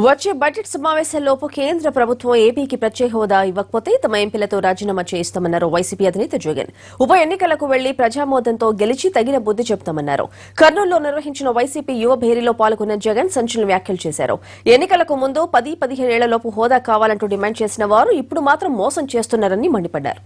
వచ్చే బడ్జెట్ సమావేశాల్లోపు కేంద్ర ప్రభుత్వం ఏపీకి ప్రత్యేక హోదా ఇవ్వకపోతే తమ ఎంపీలతో రాజీనామా చేయిస్తామన్నారు వైసీపీ అధినేత జగన్. ఉప ఎన్నికలకు వెళ్లి ప్రజామోదంతో గెలిచి తగిన బుద్ది చెబుతామన్నారు. కర్నూలులో నిర్వహించిన వైసీపీ యువ భేరీలో పాల్గొన్న జగన్ సంచలన వ్యాఖ్యలు చేశారు. ఎన్నికలకు ముందు 10-15 ఏళ్లలోపు హోదా కావాలంటూ డిమాండ్ చేసిన వారు ఇప్పుడు మాత్రం మోసం చేస్తున్నారని మండిపడ్డారు.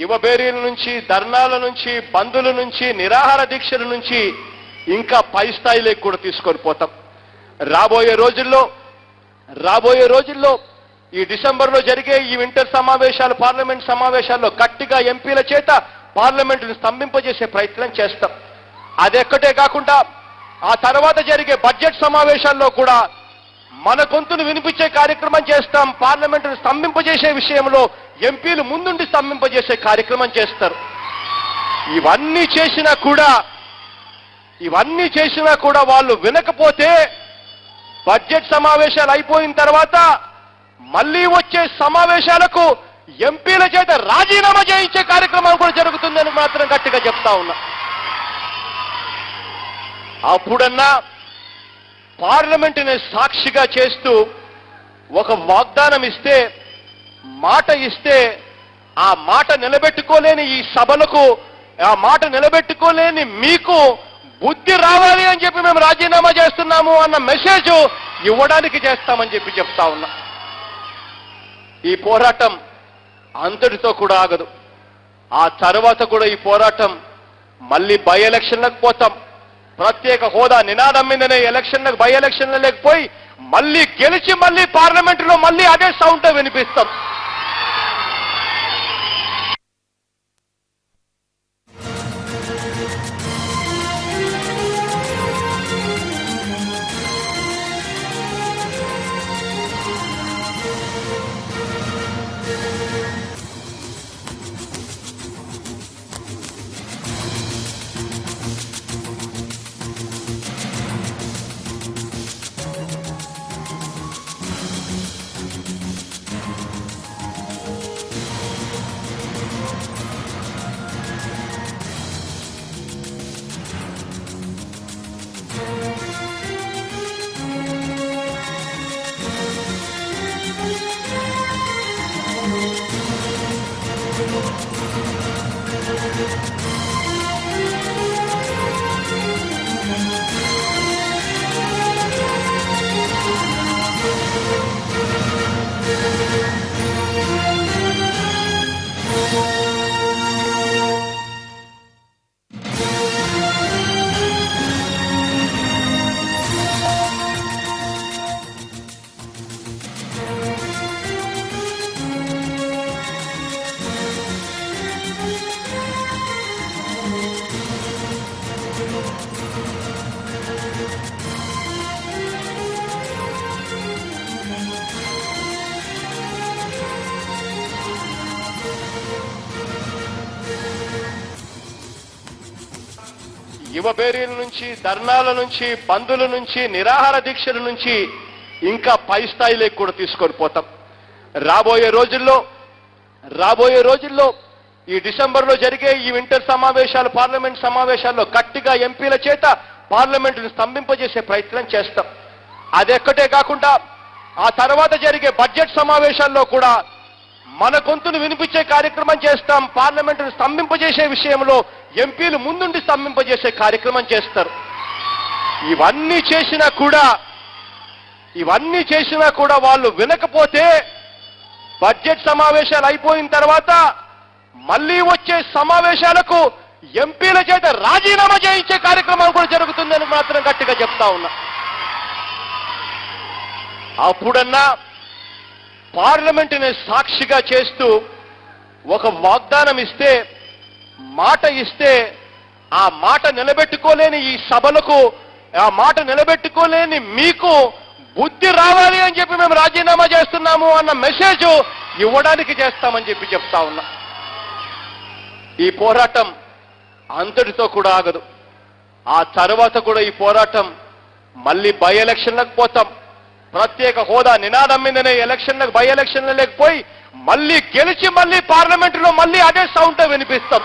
యువబేరీల నుంచి, ధర్నాల నుంచి, బంధుల నుంచి, నిరాహార దీక్షల నుంచి ఇంకా పై స్థాయిలోకి కూడా తీసుకొని పోతాం. రాబోయే రోజుల్లో ఈ డిసెంబర్లో జరిగే ఈ వింటర్ సమావేశాలు, పార్లమెంట్ సమావేశాల్లో గట్టిగా ఎంపీల చేత పార్లమెంటును స్తంభింపజేసే ప్రయత్నం చేస్తాం. అదెక్కటే కాకుండా ఆ తర్వాత జరిగే బడ్జెట్ సమావేశాల్లో కూడా మన గొంతును వినిపించే కార్యక్రమం చేస్తాం. పార్లమెంటును స్తంభింపజేసే విషయంలో ఎంపీలు ముందుండి స్తంభింపజేసే కార్యక్రమం చేస్తారు. ఇవన్నీ చేసినా కూడా వాళ్ళు వినకపోతే బడ్జెట్ సమావేశాలు అయిపోయిన తర్వాత మళ్లీ వచ్చే సమావేశాలకు ఎంపీల చేత రాజీనామా చేయించే కార్యక్రమం కూడా జరుగుతుందని మాత్రం గట్టిగా చెప్తా ఉన్నా. అప్పుడన్నా పార్లమెంటుని సాక్షిగా చేస్తూ ఒక వాగ్దానం ఇస్తే, మాట ఇస్తే, ఆ మాట నిలబెట్టుకోలేని ఈ సభలకు, ఆ మాట నిలబెట్టుకోలేని మీకు బుద్ధి రావాలి అని చెప్పి మేము రాజీనామా చేస్తున్నాము అన్న మెసేజ్ ఇవ్వడానికి చేస్తామని చెప్పి చెప్తా ఉన్నా. ఈ పోరాటం అంతటితో కూడా ఆగదు. ఆ తర్వాత కూడా ఈ పోరాటం మళ్ళీ బై ఎలక్షన్లకు పోతాం. ప్రత్యేక హోదా నినాదం మీదనే బై ఎలక్షన్లకు పోయి మళ్ళీ గెలిచి మళ్ళీ పార్లమెంటులో మళ్ళీ అదే సౌండ్ వినిపిస్తాం. యువబేరీల నుంచి, ధర్నాల నుంచి, బంధుల నుంచి, నిరాహార దీక్షల నుంచి ఇంకా పై స్థాయిలోకి కూడా తీసుకొని పోతాం. రాబోయే రోజుల్లో ఈ డిసెంబర్లో జరిగే ఈ వింటర్ సమావేశాలు, పార్లమెంట్ సమావేశాల్లో గట్టిగా ఎంపీల చేత పార్లమెంటును స్తంభింపజేసే ప్రయత్నం చేస్తాం. అదెక్కటే కాకుండా ఆ తర్వాత జరిగే బడ్జెట్ సమావేశాల్లో కూడా మన గొంతును వినిపించే కార్యక్రమం చేస్తాం. పార్లమెంటును స్తంభింపజేసే విషయంలో ఎంపీలు ముందుండి స్తంభింపజేసే కార్యక్రమం చేస్తారు. ఇవన్నీ చేసినా కూడా వాళ్ళు వినకపోతే బడ్జెట్ సమావేశాలు అయిపోయిన తర్వాత మళ్ళీ వచ్చే సమావేశాలకు ఎంపీల చేత రాజీనామా చేయించే కార్యక్రమం కూడా జరుగుతుందని మాత్రం గట్టిగా చెప్తా ఉన్నా. అప్పుడన్నా పార్లమెంటుని సాక్షిగా చేస్తూ ఒక వాగ్దానం ఇస్తే, మాట ఇస్తే ఆ మాట నిలబెట్టుకోలేని ఈ సభలకు, ఆ మాట నిలబెట్టుకోలేని మీకు బుద్ధి రావాలి అని చెప్పి మేము రాజీనామా చేస్తున్నాము అన్న మెసేజ్ ఇవ్వడానికి చేస్తామని చెప్పి చెప్తా ఉన్నా. ఈ పోరాటం అంతటితో కూడా ఆగదు. ఆ తర్వాత కూడా ఈ పోరాటం మళ్ళీ బై ఎలక్షన్లకు పోతాం. ప్రత్యేక హోదా నినాదం మీదనే ఎలక్షన్లకు, బై ఎలక్షన్లు లేకపోయి మళ్ళీ గెలిచి మళ్ళీ పార్లమెంటులో మళ్ళీ అదే సౌండ్ వినిపిస్తాం.